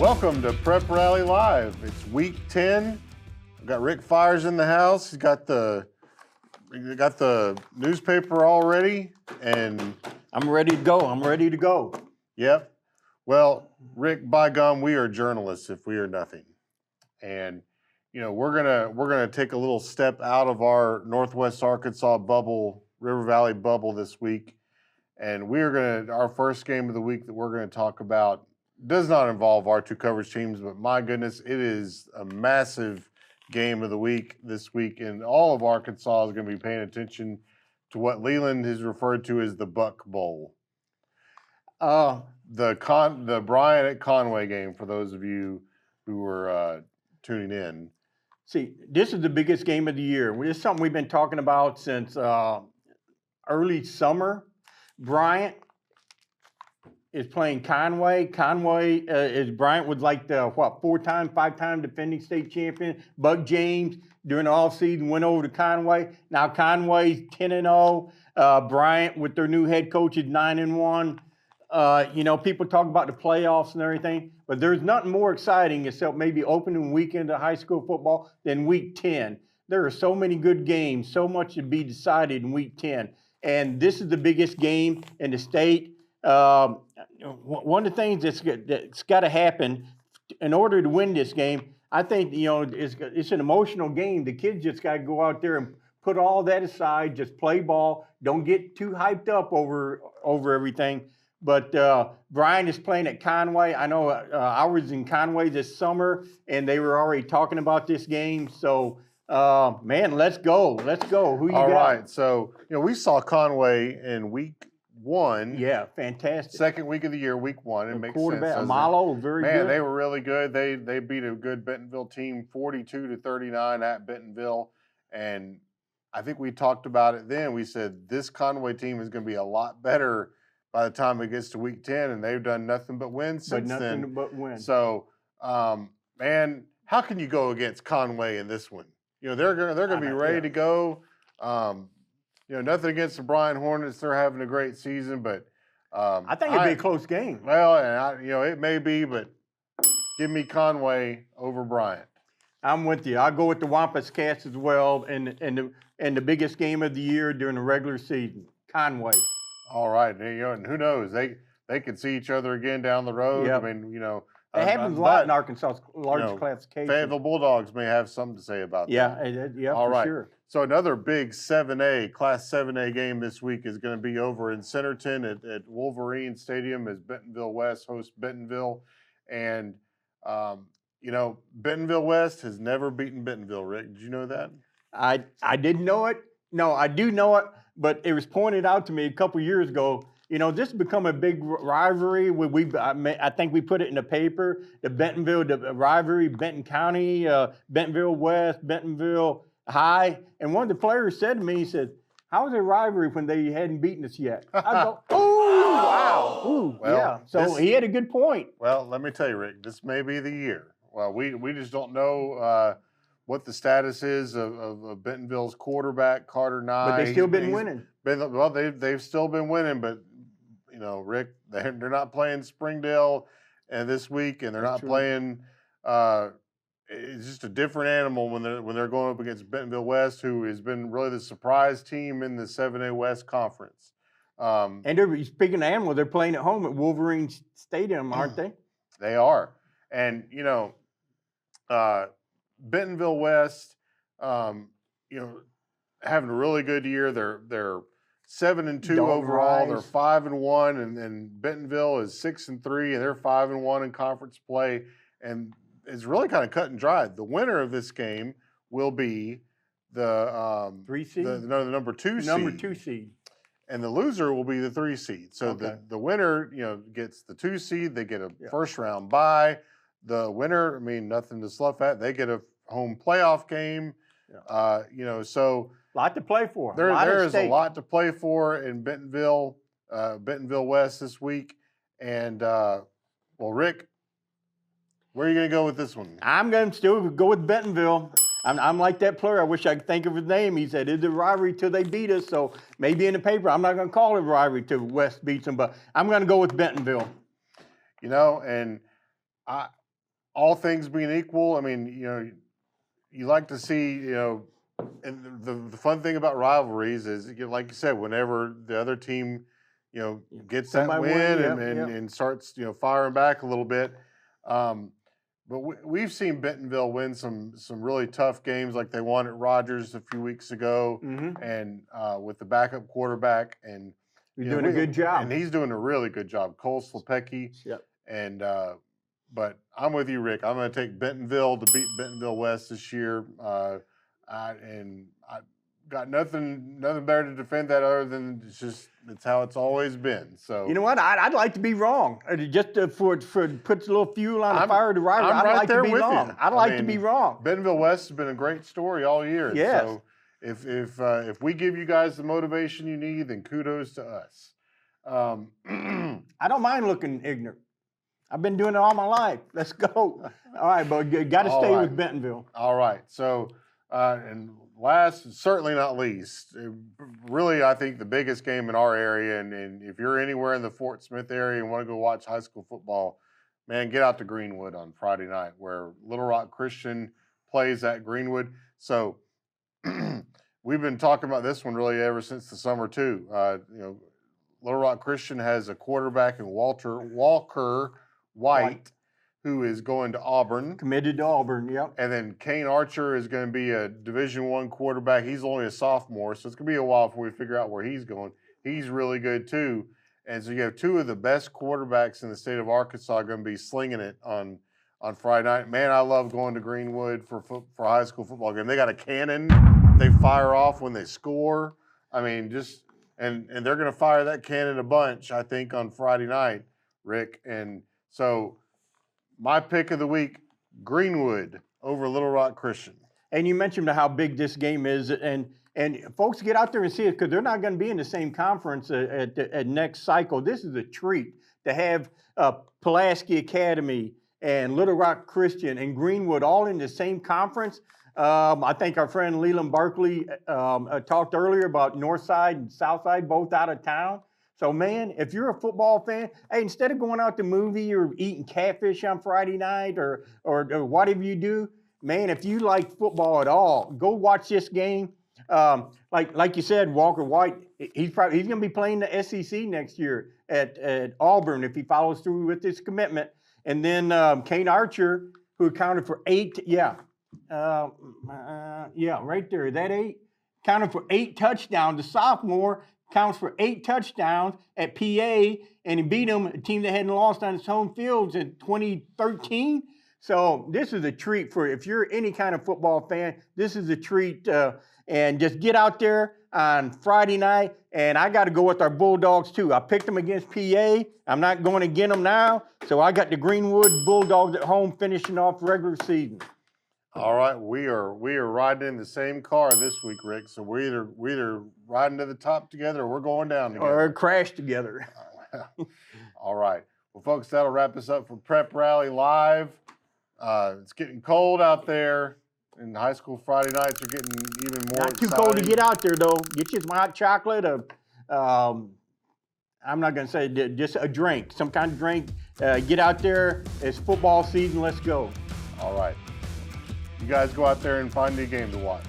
Welcome to Prep Rally Live. It's week 10. I've got Rick Fires in the house. He's got the newspaper all ready, and I'm ready to go. Yep. Well, Rick, by gum, we are journalists if we are nothing. And we're gonna take a little step out of our Northwest Arkansas bubble, River Valley bubble this week, and our first game of the week that we're gonna talk about does not involve our two coverage teams, but my goodness, it is a massive game of the week this week, and all of Arkansas is going to be paying attention to what Leland has referred to as the Buck Bowl. The Bryant at Conway game, for those of you who were tuning in. See, this is the biggest game of the year. It's something we've been talking about since early summer. Bryant is playing Conway. Bryant was like the five-time defending state champion. Buck James during the offseason went over to Conway. Now Conway's 10-0. Bryant with their new head coach is 9-1. People talk about the playoffs and everything, but there's nothing more exciting except maybe opening weekend of high school football than week 10. There are so many good games, so much to be decided in week 10. And this is the biggest game in the state. One of the things that's got to happen in order to win this game, I think, it's an emotional game. The kids just got to go out there and put all that aside, just play ball. Don't get too hyped up over everything. But Brian is playing at Conway. I know I was in Conway this summer, and they were already talking about this game. So, let's go. Who you got? All right. So, we saw Conway in week 1. Yeah, fantastic. Second week of the year, week 1. It makes sense. Amalo, very good. Man, they were really good. They beat a good Bentonville team 42-39 at Bentonville. And I think we talked about it then. We said this Conway team is going to be a lot better by the time it gets to week 10, and they've done nothing but win since then. Nothing but win. So, man, how can you go against Conway in this one? They're going to be ready to go. Nothing against the Bryant Hornets. They're having a great season, but I think it'd be a close game. Well, and it may be, but give me Conway over Bryant. I'm with you. I'll go with the Wampus Cats as well, and the biggest game of the year during the regular season, Conway. All right, and who knows? They could see each other again down the road. Yep. I mean, it happens a lot in Arkansas's large classification. Fayetteville Bulldogs may have something to say about that. Yeah, all for right. Sure. So another big 7A, Class 7A game this week is going to be over in Centerton at Wolverine Stadium as Bentonville West hosts Bentonville. And, Bentonville West has never beaten Bentonville, Rick. Did you know that? I didn't know it. No, I do know it, but it was pointed out to me a couple years ago. This has become a big rivalry. I think we put it in the paper, the rivalry, Benton County, Bentonville West, Bentonville High. And one of the players said to me, he said, how is it a rivalry when they hadn't beaten us yet? I go, oh, wow. Ooh, well, yeah. So he had a good point. Well, let me tell you, Rick, this may be the year. Well, we just don't know what the status is of Bentonville's quarterback, Carter Nye. But they've still been winning. They've still been winning, but Rick, they're not playing Springdale this week, and they're not playing. It's just a different animal when they're going up against Bentonville West, who has been really the surprise team in the 7A West Conference. And speaking of animal, they're playing at home at Wolverine Stadium, aren't they? They are, and Bentonville West, having a really good year. They're 7-2 overall. They're 5-1, and Bentonville is 6-3, and they're 5-1 in conference play. And it's really kind of cut and dried. The winner of this game will be the 3 seed. The number 2 seed. Number 2 seed. And the loser will be the 3 seed. So the winner, gets the 2 seed. They get a first round bye. The winner, nothing to slough at. They get a home playoff game. Yeah. So a lot to play for. There is a lot to play for in Bentonville West this week. And Rick, where are you going to go with this one? I'm going to still go with Bentonville. I'm like that player. I wish I could think of his name. He said, it's a rivalry till they beat us. So maybe in the paper, I'm not going to call it a rivalry till West beats them, but I'm going to go with Bentonville. And all things being equal, I mean, you like to see, and the fun thing about rivalries is, like you said, whenever the other team, gets that Somebody win win, and starts, firing back a little bit. But we've seen Bentonville win some really tough games, like they won at Rogers a few weeks ago, and with the backup quarterback, and You're doing a good job. and he's doing a really good job, Cole Slepecki. Yep. And but I'm with you, Rick. I'm going to take Bentonville to beat Bentonville West this year, I got nothing better to defend that other than it's how it's always been. So you know what? I'd like to be wrong. Just for puts a little fuel on the fire to rival. I'm I'd right like there to be with wrong. you. I'd like to be wrong. Bentonville West has been a great story all year. Yes. So if we give you guys the motivation you need, then kudos to us. I don't mind looking ignorant. I've been doing it all my life. Let's go. All right, but you got to stay with Bentonville. All right. So, and last, certainly not least, really, I think the biggest game in our area, and if you're anywhere in the Fort Smith area and want to go watch high school football, man, get out to Greenwood on Friday night, where Little Rock Christian plays at Greenwood. So, we've been talking about this one really ever since the summer too. Little Rock Christian has a quarterback in Walker White, who is going to Auburn. Committed to Auburn, yep. And then Kane Archer is going to be a Division I quarterback. He's only a sophomore, so it's going to be a while before we figure out where he's going. He's really good too. And so you have two of the best quarterbacks in the state of Arkansas going to be slinging it on Friday night. Man, I love going to Greenwood for a high school football game. They got a cannon they fire off when they score. I mean, and they're going to fire that cannon a bunch, I think, on Friday night, Rick. And so my pick of the week, Greenwood over Little Rock Christian. And you mentioned how big this game is, and folks get out there and see it because they're not going to be in the same conference at next cycle. This is a treat to have Pulaski Academy and Little Rock Christian and Greenwood all in the same conference. I think our friend Leland Barkley talked earlier about North Side and South Side, both out of town. So, man, if you're a football fan, hey, instead of going out to movie or eating catfish on Friday night or whatever you do, man, if you like football at all, go watch this game. Like you said, Walker White, he's going to be playing the SEC next year at Auburn if he follows through with his commitment. And then Kane Archer, who accounted for right there, that 8, counted for 8 touchdowns. The sophomore counts for 8 touchdowns at PA, and he beat them, a team that hadn't lost on its home fields in 2013. So this is a treat if you're any kind of football fan, this is a treat. And just get out there on Friday night. And I got to go with our Bulldogs too. I picked them against PA. I'm not going against them now. So I got the Greenwood Bulldogs at home finishing off regular season. All right, we are riding in the same car this week, Rick. So we're either riding to the top together or we're going down together. Or crash together. All right. Well, folks, that'll wrap us up for Prep Rally Live. It's getting cold out there, and high school Friday nights are getting even more Not too exciting. cold to get out there, though. Get you some hot chocolate. I'm not going to say just a drink, some kind of drink. Get out there. It's football season. Let's go. All right. You guys go out there and find a game to watch.